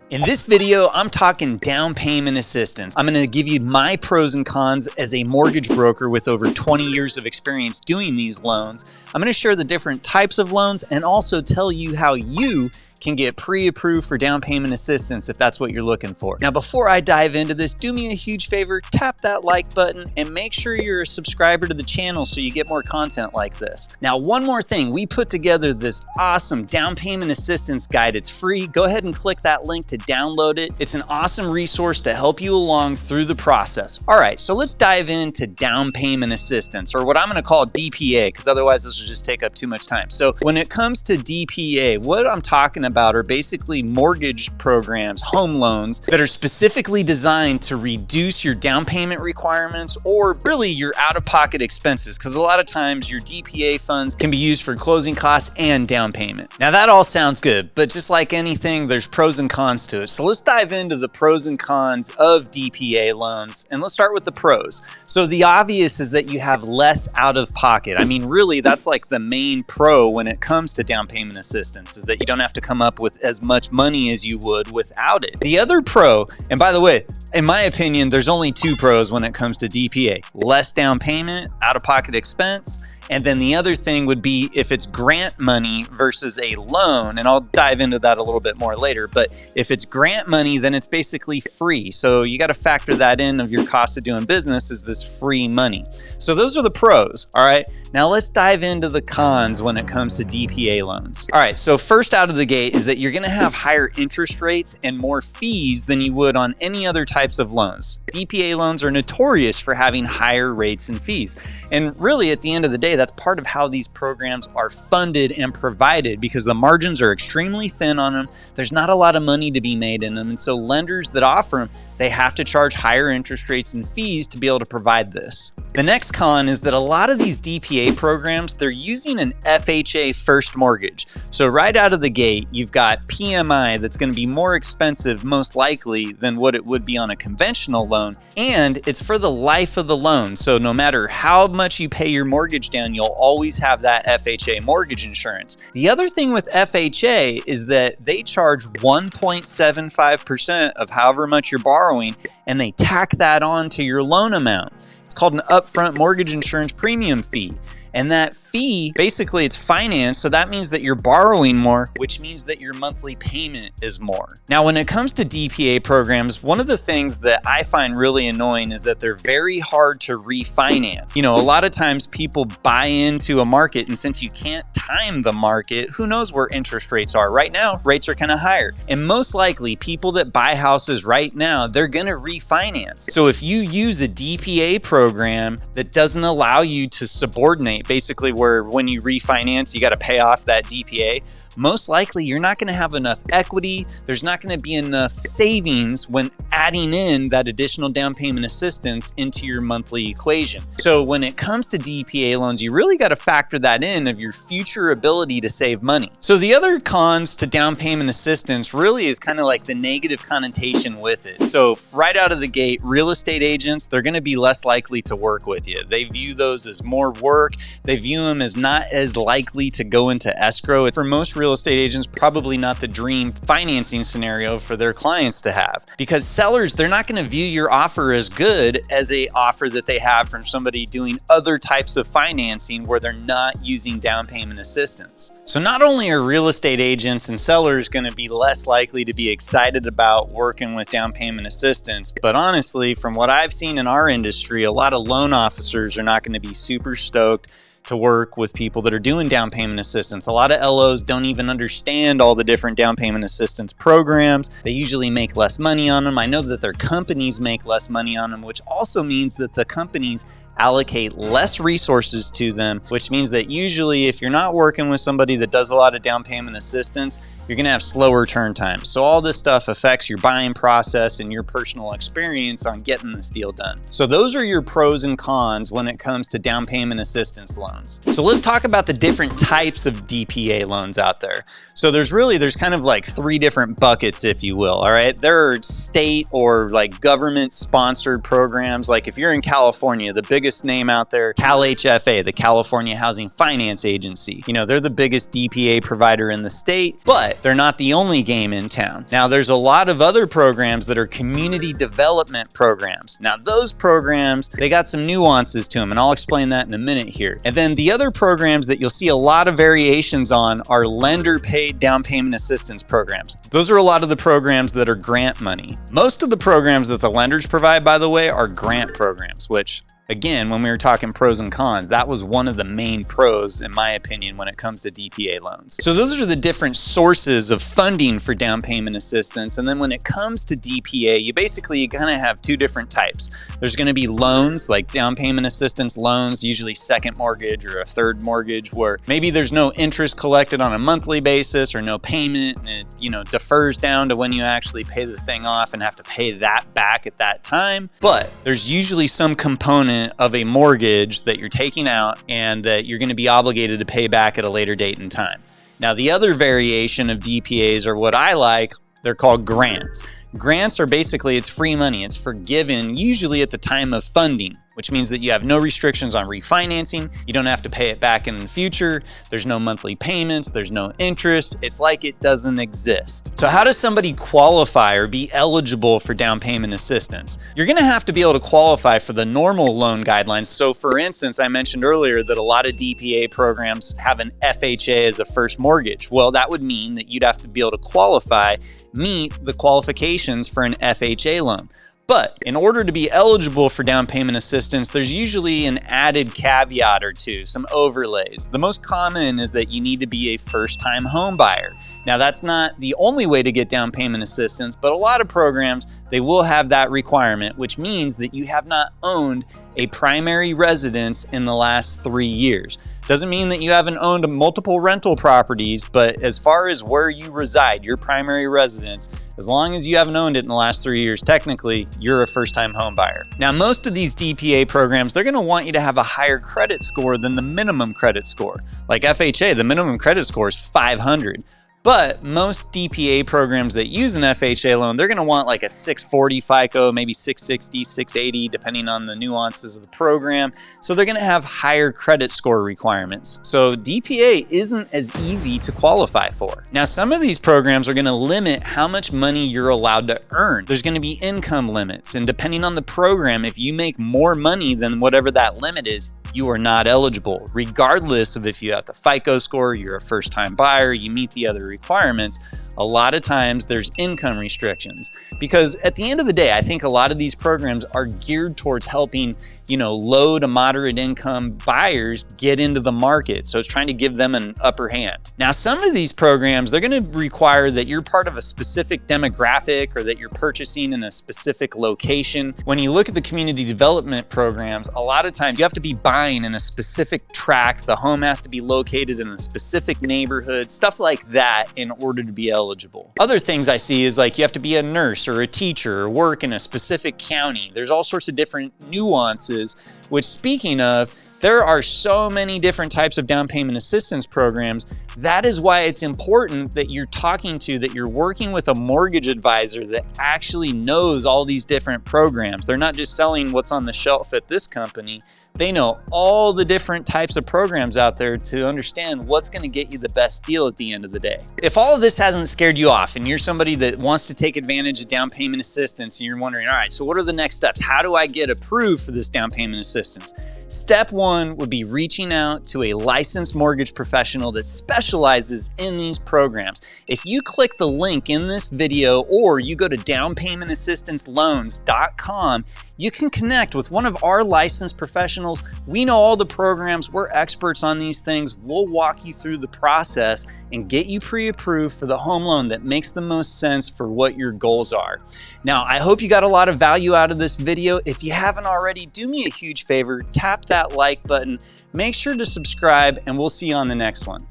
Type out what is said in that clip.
In this video, I'm talking down payment assistance. I'm going to give you my pros and cons as a mortgage broker with over 20 years of experience doing these loans. I'm going to share the different types of loans and also tell you how you can get pre-approved for down payment assistance if that's what you're looking for. Now, before I dive into this, do me a huge favor, tap that like button and make sure you're a subscriber to the channel so you get more content like this. Now, one more thing, we put together this awesome down payment assistance guide. It's free. Go ahead and click that link to download it. It's an awesome resource to help you along through the process. All right, so let's dive into down payment assistance, or what I'm going to call DPA, because otherwise this will just take up too much time. So when it comes to DPA, what I'm talking about are basically mortgage programs, home loans that are specifically designed to reduce your down payment requirements or really your out-of-pocket expenses, because a lot of times your DPA funds can be used for closing costs and down payment. Now that all sounds good, but just like anything, there's pros and cons to it. So let's dive into the pros and cons of DPA loans, and let's start with the pros. So the obvious is that you have less out-of-pocket. I mean, really, that's like the main pro when it comes to down payment assistance, is that you don't have to come up with as much money as you would without it. The other pro, and by the way, in my opinion, there's only two pros when it comes to DPA: less down payment, out-of-pocket expense. And then the other thing would be if it's grant money versus a loan, and I'll dive into that a little bit more later, but if it's grant money, then it's basically free. So you got to factor that in of your cost of doing business is this free money. So those are the pros, all right? Now let's dive into the cons when it comes to DPA loans. All right, so first out of the gate is that you're gonna have higher interest rates and more fees than you would on any other types of loans. DPA loans are notorious for having higher rates and fees. And really at the end of the day, that's part of how these programs are funded and provided, because the margins are extremely thin on them. There's not a lot of money to be made in them. And so lenders that offer them, they have to charge higher interest rates and fees to be able to provide this. The next con is that a lot of these DPA programs, they're using an FHA first mortgage. So right out of the gate, you've got PMI that's going to be more expensive, most likely, than what it would be on a conventional loan. And it's for the life of the loan. So no matter how much you pay your mortgage down, you'll always have that FHA mortgage insurance. The other thing with FHA is that they charge 1.75% of however much you're borrowing, and they tack that on to your loan amount. It's called an upfront mortgage insurance premium fee. And that fee, basically it's financed, so that means that you're borrowing more, which means that your monthly payment is more. Now, when it comes to DPA programs, one of the things that I find really annoying is that they're very hard to refinance. You know, a lot of times people buy into a market, and since you can't time the market, who knows where interest rates are. Right now, rates are kind of higher. And most likely, people that buy houses right now, they're gonna refinance. So if you use a DPA program that doesn't allow you to subordinate, basically where when you refinance, you got to pay off that DPA, most likely you're not going to have enough equity. There's not going to be enough savings when adding in that additional down payment assistance into your monthly equation. So when it comes to DPA loans, you really got to factor that in of your future ability to save money. So the other cons to down payment assistance really is kind of like the negative connotation with it. So right out of the gate, real estate agents, they're going to be less likely to work with you. They view those as more work. They view them as not as likely to go into escrow. For most real estate agents, probably not the dream financing scenario for their clients to have, because sellers, they're not going to view your offer as good as a offer that they have from somebody doing other types of financing where they're not using down payment assistance. So not only are real estate agents and sellers going to be less likely to be excited about working with down payment assistance, but honestly, from what I've seen in our industry, a lot of loan officers are not going to be super stoked to work with people that are doing down payment assistance. A lot of LOs don't even understand all the different down payment assistance programs. They usually make less money on them. I know that their companies make less money on them, which also means that the companies allocate less resources to them, which means that usually if you're not working with somebody that does a lot of down payment assistance, you're going to have slower turn times. So all this stuff affects your buying process and your personal experience on getting this deal done. So those are your pros and cons when it comes to down payment assistance loans. So let's talk about the different types of DPA loans out there. So there's kind of like three different buckets, if you will. All right. There are state or like government sponsored programs. Like if you're in California, the biggest biggest name out there, CalHFA, the California Housing Finance Agency. You know, they're the biggest DPA provider in the state, but they're not the only game in town. Now, there's a lot of other programs that are community development programs. Now, those programs, they got some nuances to them, and I'll explain that in a minute here. And then the other programs that you'll see a lot of variations on are lender-paid down payment assistance programs. Those are a lot of the programs that are grant money. Most of the programs that the lenders provide, by the way, are grant programs, which, again, when we were talking pros and cons, that was one of the main pros, in my opinion, when it comes to DPA loans. So those are the different sources of funding for down payment assistance. And then when it comes to DPA, you kind of have two different types. There's going to be loans, like down payment assistance loans, usually second mortgage or a third mortgage, where maybe there's no interest collected on a monthly basis or no payment, and it, you know, defers down to when you actually pay the thing off and have to pay that back at that time. But there's usually some component of a mortgage that you're taking out and that you're going to be obligated to pay back at a later date and time. Now, the other variation of DPAs are what I like. They're called grants. Grants are basically, it's free money. It's forgiven usually at the time of funding, which means that you have no restrictions on refinancing. You don't have to pay it back in the future. There's no monthly payments. There's no interest. It's like it doesn't exist. So how does somebody qualify or be eligible for down payment assistance? You're going to have to be able to qualify for the normal loan guidelines. So for instance, I mentioned earlier that a lot of DPA programs have an FHA as a first mortgage. Well, that would mean that you'd have to be able to qualify, meet the qualifications for an FHA loan. But in order to be eligible for down payment assistance, there's usually an added caveat or two, some overlays. The most common is that you need to be a first-time home buyer. Now, that's not the only way to get down payment assistance, but a lot of programs, they will have that requirement, which means that you have not owned a primary residence in the last 3 years. Doesn't mean that you haven't owned multiple rental properties, but as far as where you reside, your primary residence, as long as you haven't owned it in the last 3 years, technically, you're a first-time home buyer. Now, most of these DPA programs, they're gonna want you to have a higher credit score than the minimum credit score. Like FHA, the minimum credit score is 500. But most DPA programs that use an FHA loan, they're going to want like a 640 FICO, maybe 660, 680, depending on the nuances of the program. So they're going to have higher credit score requirements. So DPA isn't as easy to qualify for. Now, some of these programs are going to limit how much money you're allowed to earn. There's going to be income limits. And depending on the program, if you make more money than whatever that limit is, you are not eligible, regardless of if you have the FICO score, you're a first-time buyer, you meet the other requirements. A lot of times there's income restrictions, because at the end of the day, I think a lot of these programs are geared towards helping, you know, low to moderate income buyers get into the market. So it's trying to give them an upper hand. Now, some of these programs, they're going to require that you're part of a specific demographic or that you're purchasing in a specific location. When you look at the community development programs, a lot of times you have to be buying in a specific tract. The home has to be located in a specific neighborhood, stuff like that, in order to be eligible. Other things I see is like you have to be a nurse or a teacher or work in a specific county. There's all sorts of different nuances, which, speaking of, there are so many different types of down payment assistance programs. That is why it's important that you're working with a mortgage advisor that actually knows all these different programs. They're not just selling what's on the shelf at this company. They know all the different types of programs out there to understand what's going to get you the best deal at the end of the day. If all of this hasn't scared you off and you're somebody that wants to take advantage of down payment assistance and you're wondering, all right, so what are the next steps? How do I get approved for this down payment assistance? Step one would be reaching out to a licensed mortgage professional that specializes in these programs. If you click the link in this video or you go to downpaymentassistanceloans.com, you can connect with one of our licensed professionals. We know all the programs. We're experts on these things. We'll walk you through the process and get you pre-approved for the home loan that makes the most sense for what your goals are. Now, I hope you got a lot of value out of this video. If you haven't already, do me a huge favor, tap that like button, make sure to subscribe, and we'll see you on the next one.